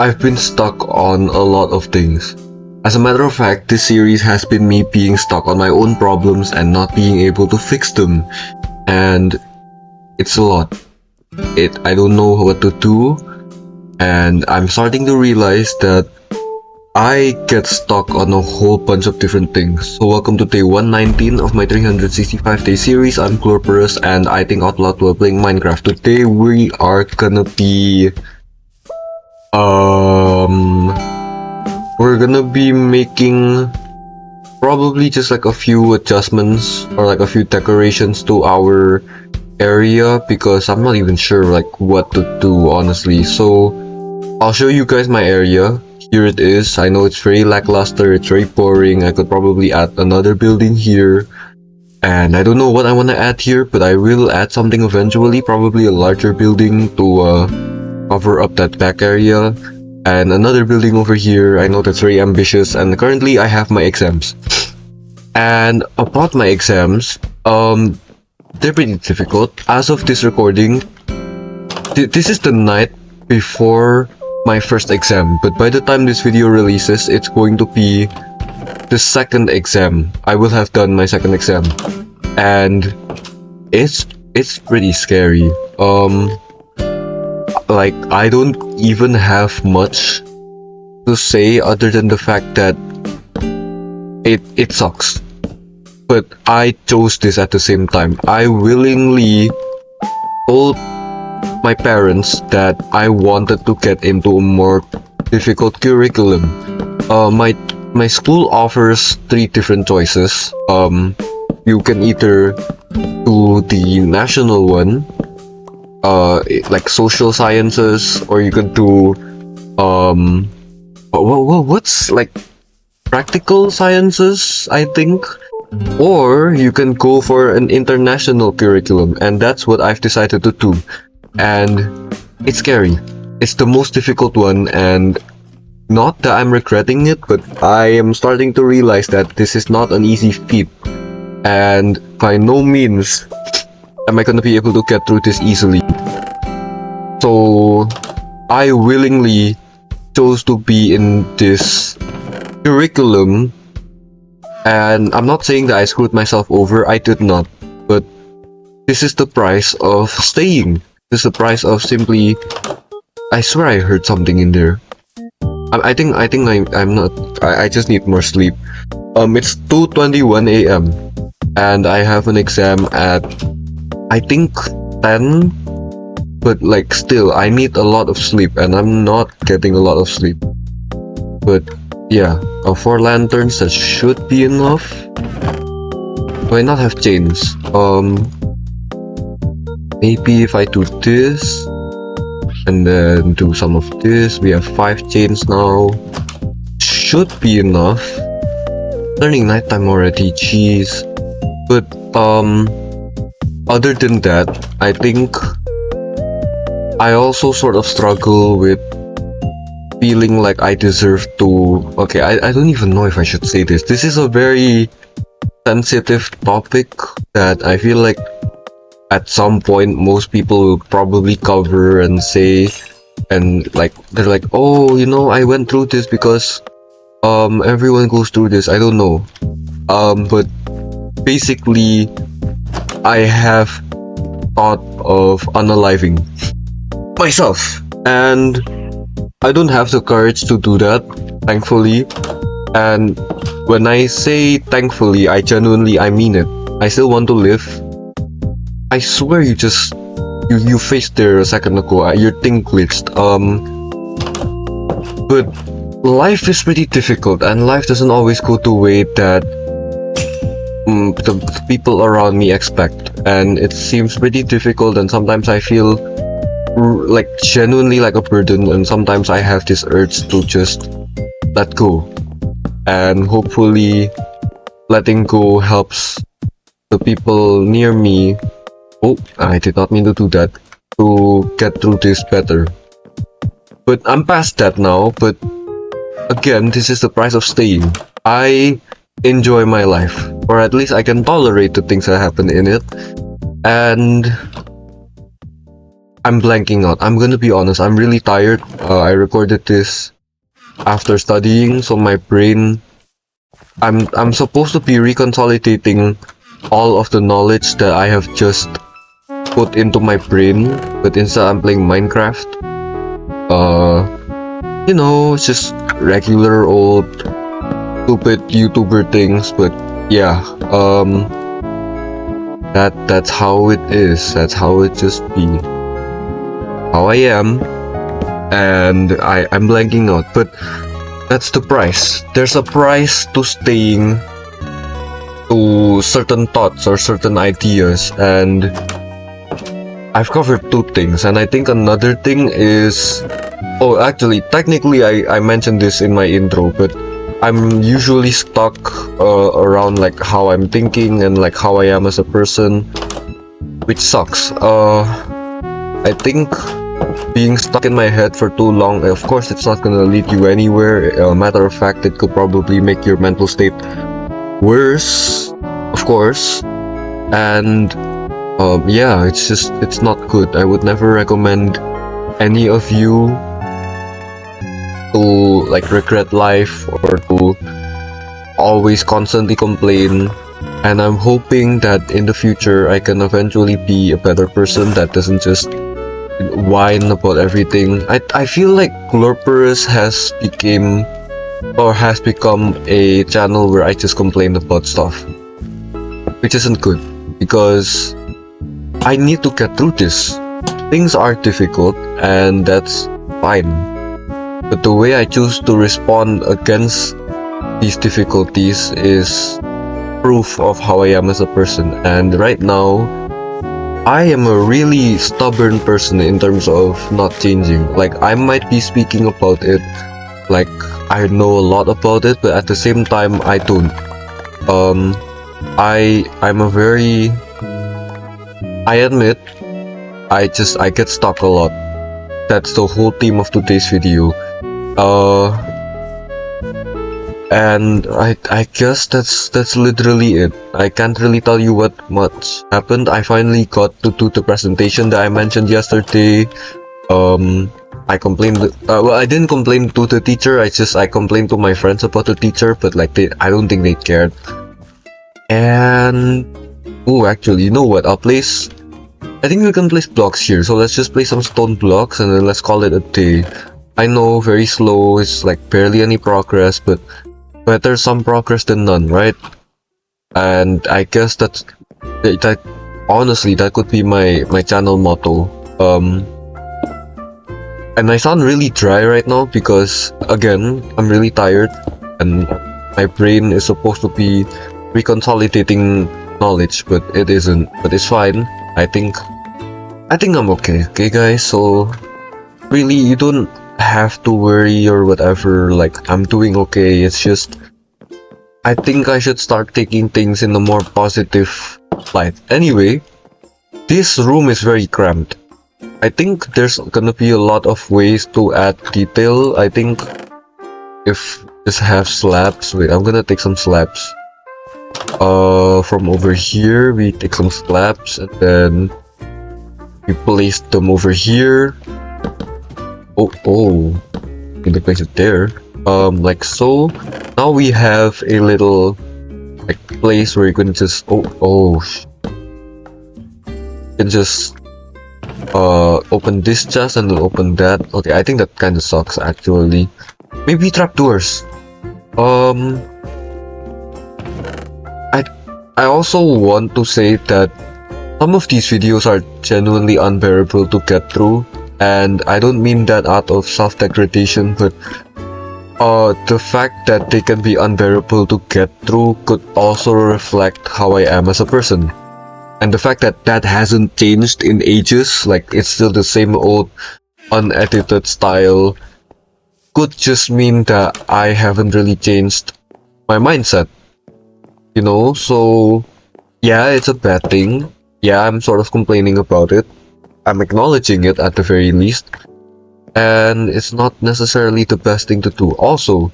I've been stuck on a lot of things. As a matter of fact, this series has been me being stuck on my own problems and not being able to fix them. And it's a lot. I don't know what to do, and I'm starting to realize that I get stuck on a whole bunch of different things. So welcome to day 119 of my 365-day series. I'm Glorporous and I think out loud while playing Minecraft. Today we are gonna be we're gonna be making probably just like a few adjustments or like a few decorations to our area because I'm not even sure like what to do honestly. So I'll show you guys my area. Here it is. I know it's very lackluster, it's very boring. I could probably add another building here, and I don't know what I want to add here, but I will add something eventually, probably a larger building to cover up that back area, and another building over here. I know that's very ambitious, and currently I have my exams. And about my exams, they're pretty difficult. As of this recording, this is the night before my first exam, but by the time this video releases, it's going to be the second exam. I will have done my second exam, and it's pretty scary. Like I don't even have much to say other than the fact that it sucks. But I chose this at the same time. I willingly told my parents that I wanted to get into a more difficult curriculum. My school offers 3 different choices. You can either do the national one, like social sciences, or you can do what's like practical sciences, I think. Or you can go for an international curriculum, and that's what I've decided to do. And it's scary. It's the most difficult one, and not that I'm regretting it, but I am starting to realize that this is not an easy feat, and by no means am I gonna be able to get through this easily. So I willingly chose to be in this curriculum, and I'm not saying that I screwed myself over. I did not, but this is the price of staying. This is the price of simply. I swear I heard something in there. I think I'm not. I just need more sleep. It's 2:21 a.m. and I have an exam at I think 10. But like still, I need a lot of sleep, and I'm not getting a lot of sleep. But yeah, 4 lanterns, that should be enough. Do I not have chains? Maybe if I do this and then do some of this, we have 5 chains now. Should be enough. Turning nighttime already, jeez. But other than that, I think I also sort of struggle with feeling like I deserve to. Okay, I don't even know if I should say this. This is a very sensitive topic that I feel like at some point most people will probably cover and say, and like they're like, oh, you know, I went through this because everyone goes through this. I don't know. But basically I have thought of unaliving myself, and I don't have the courage to do that, thankfully. And when I say thankfully, I genuinely mean it. I still want to live. I swear you faced there a second ago. Your thing glitched. But life is pretty difficult, and life doesn't always go the way that the people around me expect. And it seems pretty difficult, and sometimes I feel like genuinely like a burden, and sometimes I have this urge to just let go, and hopefully letting go helps the people near me. Oh, I did not mean to do that, to get through this better. But I'm past that now. But again, this is the price of staying. I enjoy my life, or at least I can tolerate the things that happen in it, and I'm blanking out. I'm gonna be honest, I'm really tired. I recorded this after studying, so my brain, I'm supposed to be reconsolidating all of the knowledge that I have just put into my brain, but instead I'm playing Minecraft. It's just regular old stupid YouTuber things, but yeah, that's how it is. That's how it just be. How I am, and I'm blanking out, but that's the price. There's a price to staying to certain thoughts or certain ideas, and I've covered two things, and I think another thing is, oh, actually, technically, I mentioned this in my intro, but I'm usually stuck around like how I'm thinking and like how I am as a person, which sucks. I think being stuck in my head for too long, of course, it's not gonna lead you anywhere. Matter of fact, it could probably make your mental state worse, of course, and yeah, it's not good. I would never recommend any of you to like regret life or to always constantly complain. And I'm hoping that in the future I can eventually be a better person that doesn't just whine about everything. I feel like Glorporous has become a channel where I just complain about stuff, which isn't good because I need to get through this. Things are difficult and that's fine. But the way I choose to respond against these difficulties is proof of how I am as a person. And right now, I am a really stubborn person in terms of not changing. Like, I might be speaking about it like I know a lot about it, but at the same time, I don't. I admit, I get stuck a lot. That's the whole theme of today's video. And I guess that's literally it. I can't really tell you what much happened. I finally got to do the presentation that I mentioned yesterday. I complained. Well, I didn't complain to the teacher. I complained to my friends about the teacher, but like I don't think they cared. And oh, actually, you know what? I think we can place blocks here. So let's just place some stone blocks and then let's call it a day. I know, very slow. It's like barely any progress, but better some progress than none, right? And I guess that honestly, that could be my channel motto. And I sound really dry right now because again, I'm really tired and my brain is supposed to be reconsolidating knowledge, but it isn't. But it's fine. I think I'm okay. Okay, guys. So really, you don't have to worry or whatever. Like, I'm doing okay. It's just I think I should start taking things in a more positive light. Anyway, this room is very cramped. I think there's gonna be a lot of ways to add detail. I think if just have slabs. Wait, I'm gonna take some slabs. From over here, we take some slabs and then we place them over here. Oh, need to place it there. Like so. Now we have a little like place where you can just you can just open this chest and then open that. Okay, I think that kind of sucks actually. Maybe trapdoors. I also want to say that some of these videos are genuinely unbearable to get through, and I don't mean that out of self-degradation, but the fact that they can be unbearable to get through could also reflect how I am as a person. And the fact that that hasn't changed in ages, like it's still the same old unedited style, could just mean that I haven't really changed my mindset. You know, so yeah, it's a bad thing. Yeah, I'm sort of complaining about it. I'm acknowledging it at the very least. And it's not necessarily the best thing to do. Also,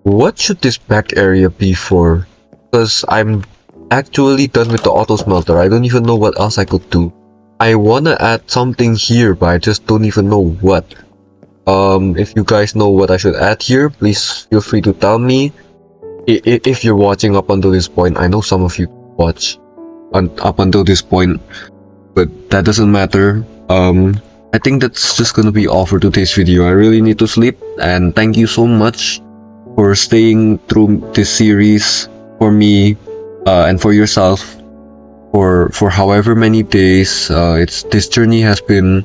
what should this back area be for? Because I'm actually done with the auto smelter. I don't even know what else I could do. I wanna add something here, but I just don't even know what. If you guys know what I should add here, please feel free to tell me. If you're watching up until this point, I know some of you watch up until this point, but that doesn't matter. I think that's just gonna be all for today's video. I really need to sleep, and thank you so much for staying through this series for me, and for yourself for however many days. It's this journey has been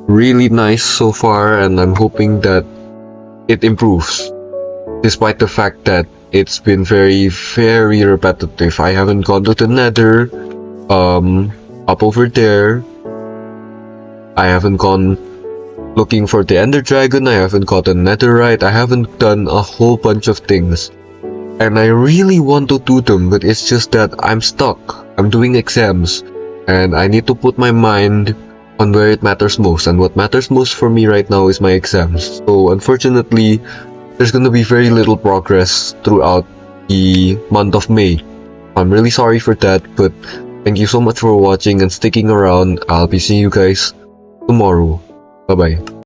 really nice so far, and I'm hoping that it improves, despite the fact that it's been very repetitive. I haven't gone to the Nether, up over there. I haven't gone looking for the Ender Dragon. I haven't gotten Netherite. I haven't done a whole bunch of things. And I really want to do them, but it's just that I'm stuck. I'm doing exams, and I need to put my mind on where it matters most. And what matters most for me right now is my exams. So unfortunately, there's gonna be very little progress throughout the month of May. I'm really sorry for that, but thank you so much for watching and sticking around. I'll be seeing you guys tomorrow. Bye bye.